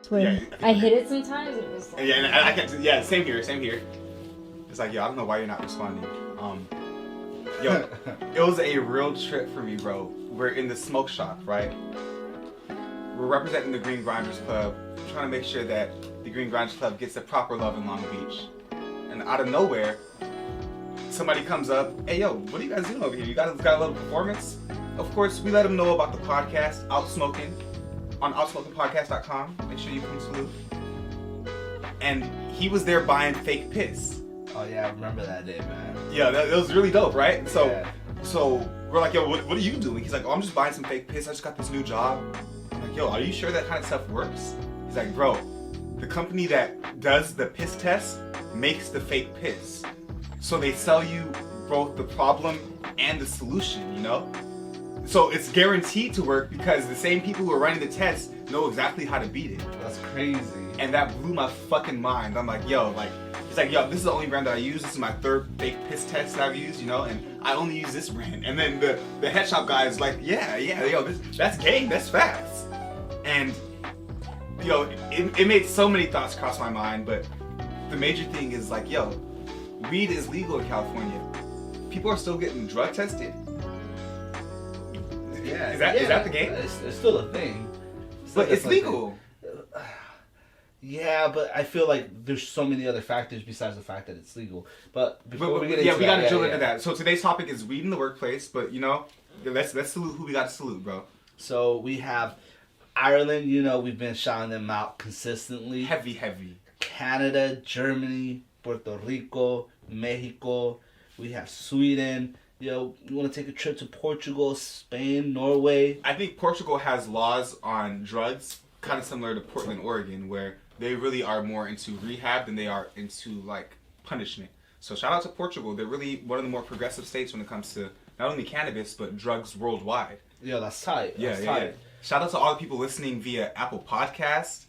Swear. Yeah. I hit it sometimes and it was like... Yeah, and I can. Yeah, same here. It's like, yo, I don't know why you're not responding. Yo, it was a real trip for me, bro. We're in the smoke shop, right? We're representing the Green Grinders Club, trying to make sure that the Green Grinders Club gets the proper love in Long Beach. And out of nowhere, somebody comes up, hey, yo, what are you guys doing over here? You guys got a little performance? Of course, we let them know about the podcast, Outsmoken, on outsmokenpodcast.com. Make sure you come salute. And he was there buying fake piss. Oh yeah, I remember that day, man. Yeah, that was really dope, right? So we're like, yo, what are you doing? He's like, oh, I'm just buying some fake piss. I just got this new job. I'm like, yo, are you sure that kind of stuff works? He's like, bro, the company that does the piss test makes the fake piss. So they sell you both the problem and the solution, you know? So it's guaranteed to work because the same people who are running the test know exactly how to beat it. That's crazy. And that blew my fucking mind. I'm like, yo, like, he's like, yo, this is the only brand that I use. This is my third fake piss test that I've used, you know, and I only use this brand. And then the head shop guy is like, yeah, yo, that's game, that's facts. And, yo, it made so many thoughts cross my mind, but the major thing is like, yo, weed is legal in California. People are still getting drug tested. Yeah. Is that the game? It's still a thing. But it's legal. Yeah, but I feel like there's so many other factors besides the fact that it's legal. But before we get into yeah, we gotta drill into into that. So today's topic is weed in the workplace, but you know, let's salute who we gotta salute, bro. So we have Ireland. You know, we've been shouting them out consistently. Heavy. Canada, Germany, Puerto Rico, Mexico. We have Sweden. You know, you want to take a trip to Portugal, Spain, Norway. I think Portugal has laws on drugs kind of similar to Portland, Oregon, where they really are more into rehab than they are into like punishment. So shout out to Portugal. They're really one of the more progressive states when it comes to not only cannabis but drugs worldwide. Yeah, that's tight. That's Yeah. tight. Shout out to all the people listening via Apple Podcasts,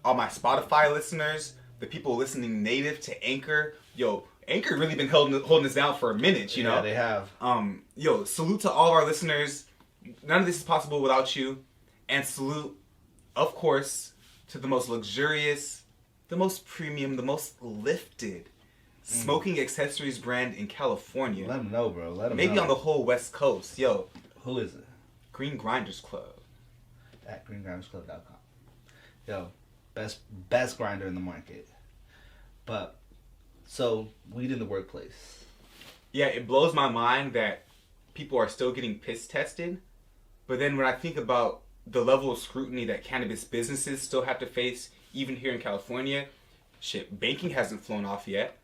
all my Spotify listeners, the people listening native to Anchor. Yo, Anchor really been holding us down for a minute, you know? Yeah, they have. Yo, salute to all of our listeners. None of this is possible without you. And salute, of course, to the most luxurious, the most premium, the most lifted smoking accessories brand in California. Let them know, bro. Let them know. Maybe on the whole West Coast. Yo. Who is it? Green Grinders Club. At greengrindersclub.com. Yo, best grinder in the market. But, so, weed in the workplace. Yeah, it blows my mind that people are still getting piss tested. But then when I think about the level of scrutiny that cannabis businesses still have to face, even here in California, shit, banking hasn't flown off yet.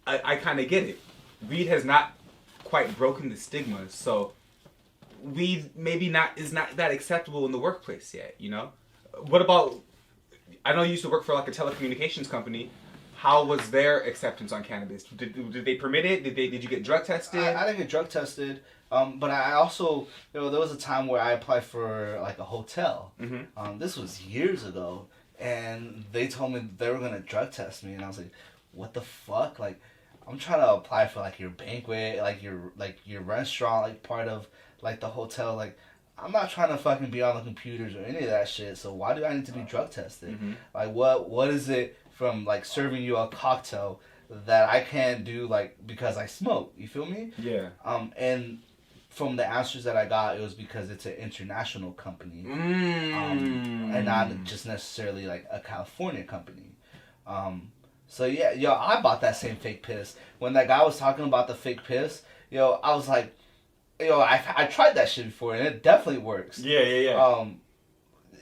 I kind of get it. Weed has not quite broken the stigma, so weed maybe is not that acceptable in the workplace yet, you know? What about, I know you used to work for like a telecommunications company. How was their acceptance on cannabis? Did they permit it? Did you get drug tested? I didn't get drug tested, but I also, there was a time where I applied for like a hotel. Mm-hmm. This was years ago, and they told me they were gonna drug test me, and I was like, what the fuck? Like, I'm trying to apply for like your banquet, like your restaurant, like part of like the hotel. Like, I'm not trying to fucking be on the computers or any of that shit. So why do I need to be drug tested? Mm-hmm. Like, what is it from like serving you a cocktail that I can't do like because I smoke? You feel me? Yeah. And from the answers that I got, it was because it's an international company, and not just necessarily like a California company. So yeah, yo, I bought that same fake piss. When that guy was talking about the fake piss, yo, I was like, yo, I tried that shit before and it definitely works. Yeah.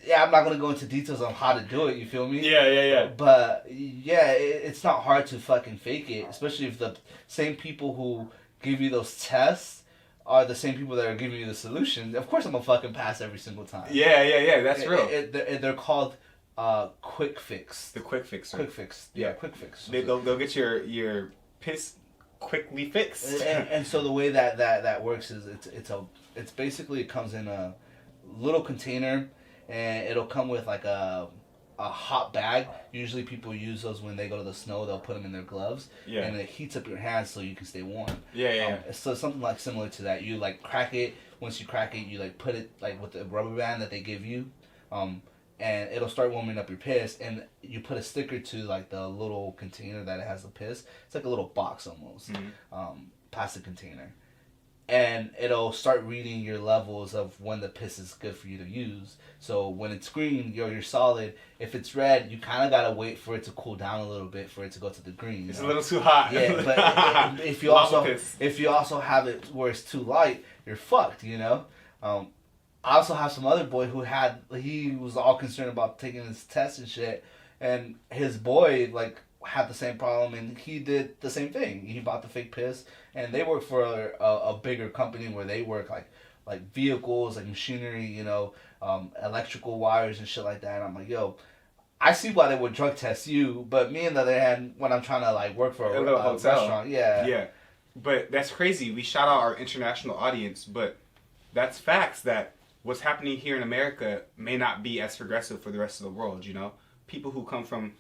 Yeah, I'm not gonna go into details on how to do it. You feel me? Yeah. But yeah, it's not hard to fucking fake it, especially if the same people who give you those tests are the same people that are giving you the solution. Of course, I'm gonna fucking pass every single time. Yeah. That's real. They're called quick fix. The quick fixer. Quick fix. Yeah, quick fix. They'll get your piss quickly fixed. And so the way that works is it's basically, it comes in a little container, and it'll come with like a hot bag. Usually people use those when they go to the snow. They'll put them in their gloves, and it heats up your hands so you can stay warm. Yeah. So something like similar to that. You like crack it. Once you crack it, you like put it like with the rubber band that they give you, and it'll start warming up your piss, and you put a sticker to like the little container that it has the piss. It's like a little box almost, plastic container, and it'll start reading your levels of when the piss is good for you to use. So when it's green, you're solid. If it's red, you kind of gotta wait for it to cool down a little bit for it to go to the green. It's a little too hot. Yeah, but if you also have it where it's too light, you're fucked. I also have some other boy he was all concerned about taking his test and shit, and his boy like had the same problem, and he did the same thing. He bought the fake piss, and they work for a bigger company where they work like vehicles, like machinery, electrical wires and shit like that. And I'm like, yo, I see why they would drug test you, but me on the other hand, when I'm trying to like work for a restaurant, yeah. But that's crazy. We shout out our international audience, but that's facts that what's happening here in America may not be as progressive for the rest of the world, People who come from...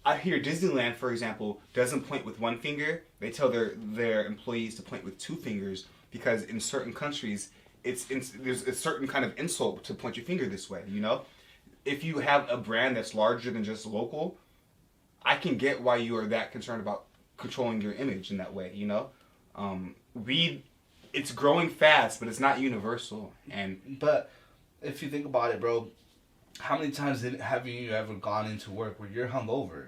I hear Disneyland, for example, doesn't point with one finger. They tell their employees to point with two fingers because in certain countries, there's a certain kind of insult to point your finger this way, If you have a brand that's larger than just local, I can get why you are that concerned about controlling your image in that way, It's growing fast, but it's not universal. But if you think about it, bro, how many times have you ever gone into work where you're hungover?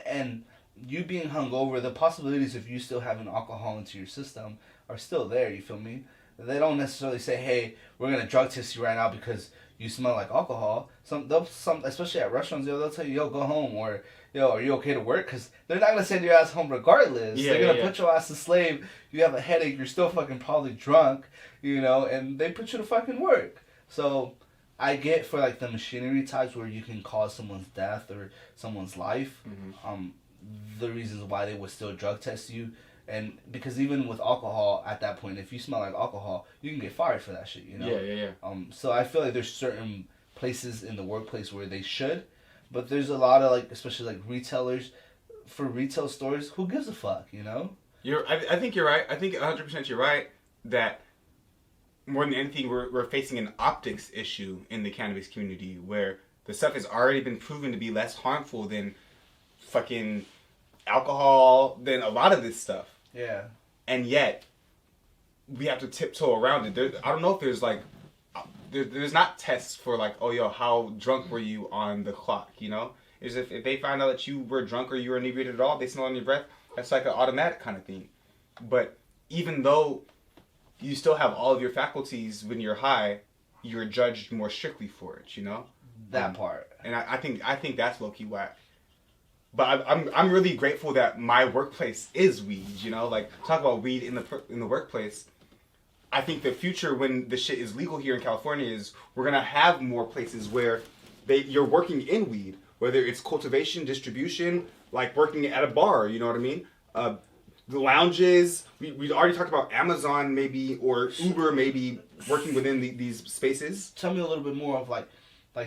And you being hungover, the possibilities of you still having alcohol into your system are still there, you feel me? They don't necessarily say, hey, we're going to drug test you right now because you smell like alcohol. Some especially at restaurants, they'll tell you, yo, go home, or yo, are you okay to work? Because they're not going to send your ass home regardless. They're going to put your ass to slave. You have a headache. You're still fucking probably drunk, and they put you to fucking work. So I get for like the machinery types where you can cause someone's death or someone's life, the reasons why they would still drug test you. And because even with alcohol, at that point, if you smell like alcohol, you can get fired for that shit, Yeah. So I feel like there's certain places in the workplace where they should, but there's a lot of like, especially like retailers, for retail stores, who gives a fuck, I think you're right. I think 100% you're right that more than anything, we're facing an optics issue in the cannabis community where the stuff has already been proven to be less harmful than fucking alcohol, than a lot of this stuff. Yeah. And yet, we have to tiptoe around it. I don't know if there's like, there's not tests for like, oh yo, how drunk were you on the clock, Is if they find out that you were drunk or you were inebriated at all, they smell on your breath, that's like an automatic kind of thing. But even though you still have all of your faculties when you're high, you're judged more strictly for it, That part. And I think that's low-key whack. But I'm really grateful that my workplace is weed, Like, talk about weed in the workplace. I think the future when the shit is legal here in California is we're going to have more places where you're working in weed, whether it's cultivation, distribution, like working at a bar, you know what I mean? The lounges, we already talked about Amazon maybe, or Uber maybe working within these spaces. Tell me a little bit more of like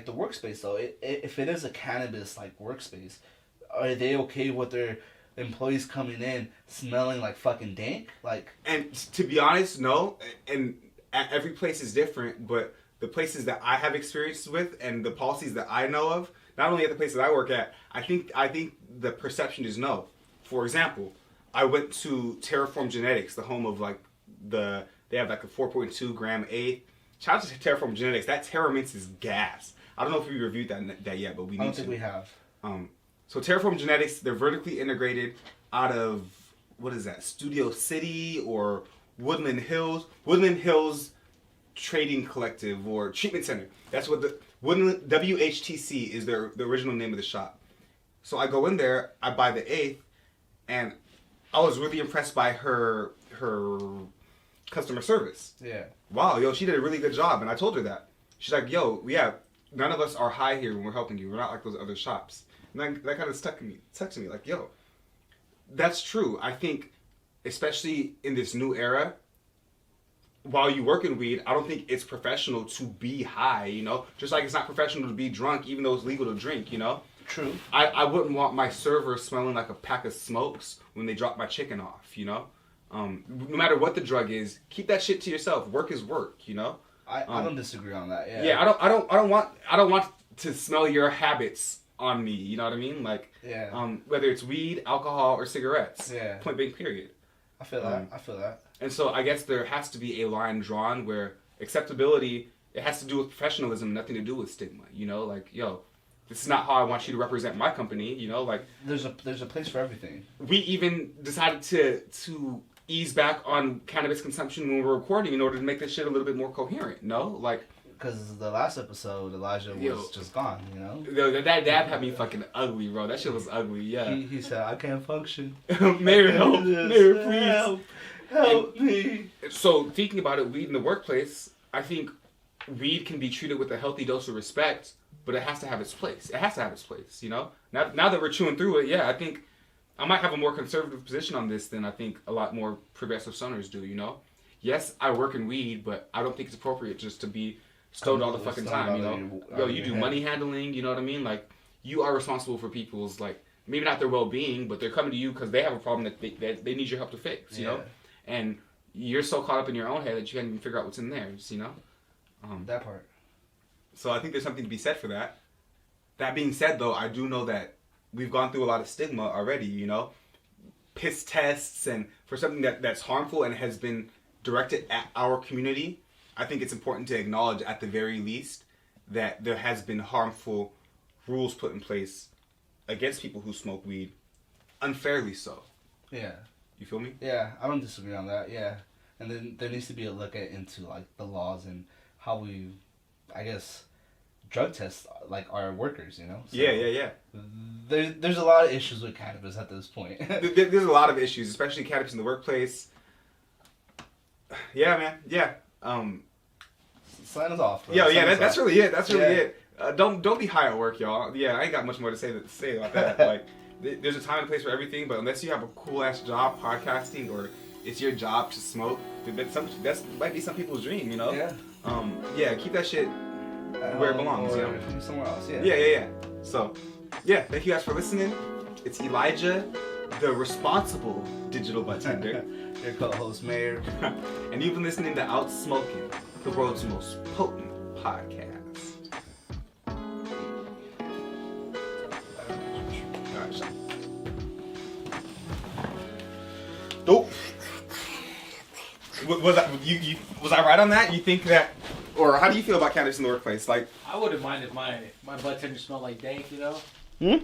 the workspace though. If it is a cannabis like workspace, are they okay with their employees coming in smelling like fucking dank? And to be honest, no. And every place is different, but the places that I have experience with and the policies that I know of, not only at the places I work at, I think the perception is no. For example, I went to Terraform Genetics, the home of they have like a 4.2 gram eighth. Shout out to Terraform Genetics. That Terra Mints is gas. I don't know if we reviewed that yet, but we need to. I don't think we have. So Terraform Genetics, they're vertically integrated out of, what is that, Studio City or Woodland Hills? Woodland Hills Trading Collective or Treatment Center. That's what the Woodland WHTC is the original name of the shop. So I go in there, I buy the eighth, and I was really impressed by her customer service. Yeah. Wow, yo, she did a really good job, and I told her that. She's like, yo, yeah, none of us are high here when we're helping you. We're not like those other shops. And that kind of stuck to me, like, yo, that's true. I think, especially in this new era, while you work in weed, I don't think it's professional to be high, Just like it's not professional to be drunk, even though it's legal to drink, True. I wouldn't want my server smelling like a pack of smokes when they drop my chicken off, No matter what the drug is, keep that shit to yourself. Work is work, I don't disagree on that. Yeah. Yeah, I don't want to smell your habits on me. You know what I mean? Like, whether it's weed, alcohol, or cigarettes. Yeah. Point blank. Period. I feel that. And so I guess there has to be a line drawn where acceptability, it has to do with professionalism, nothing to do with stigma. You know, like, yo, this is not how I want you to represent my company. You know, like, there's a place for everything. We even decided to ease back on cannabis consumption when we're recording in order to make this shit a little bit more coherent. No, like, because the last episode, Elijah was just gone. You know, that dab had me fucking ugly, bro. That shit was ugly. Yeah. He said, "I can't function." Mayor, help! Mayor, please help me. So thinking about it, weed in the workplace, I think weed can be treated with a healthy dose of respect, but it has to have its place. It has to have its place. You know. Now that we're chewing through it, yeah, I think I might have a more conservative position on this than I think a lot more progressive stoners do. You know. Yes, I work in weed, but I don't think it's appropriate just to be stoned all the fucking time, you know? Yo, you do money handling, you know what I mean? Like, you are responsible for people's, like, maybe not their well-being, but they're coming to you because they have a problem that they need your help to fix, you know? And you're so caught up in your own head that you can't even figure out what's in theirs, you know? That part. So I think there's something to be said for that. That being said, though, I do know that we've gone through a lot of stigma already, you know? Piss tests, and for something that's harmful and has been directed at our community, I think it's important to acknowledge at the very least that there has been harmful rules put in place against people who smoke weed, unfairly so. Yeah. You feel me? Yeah, I don't disagree on that, yeah. And then there needs to be a look into, like, the laws and how we, I guess, drug test, like, our workers, you know? So yeah. There's a lot of issues with cannabis at this point. There's a lot of issues, especially cannabis in the workplace. Yeah, man. Yeah. Sign us off, bro. That's really it. That's really it. Don't be high at work, y'all. Yeah, I ain't got much more to say about that. Like, there's a time and place for everything, but unless you have a cool ass job podcasting or it's your job to smoke, that might be some people's dream, you know. Yeah. Keep that shit where it belongs, you know. Somewhere else. Yeah. So, yeah, thank you guys for listening. It's Elijah, the responsible digital bartender. Your co-host, Meyer. And you've been listening to Outsmoken, the world's most potent podcast. Alright, so. Dope. Was I right on that? You think that, or how do you feel about cannabis in the workplace? Like, I wouldn't mind if my bartender smelled like dank, you know? Hmm?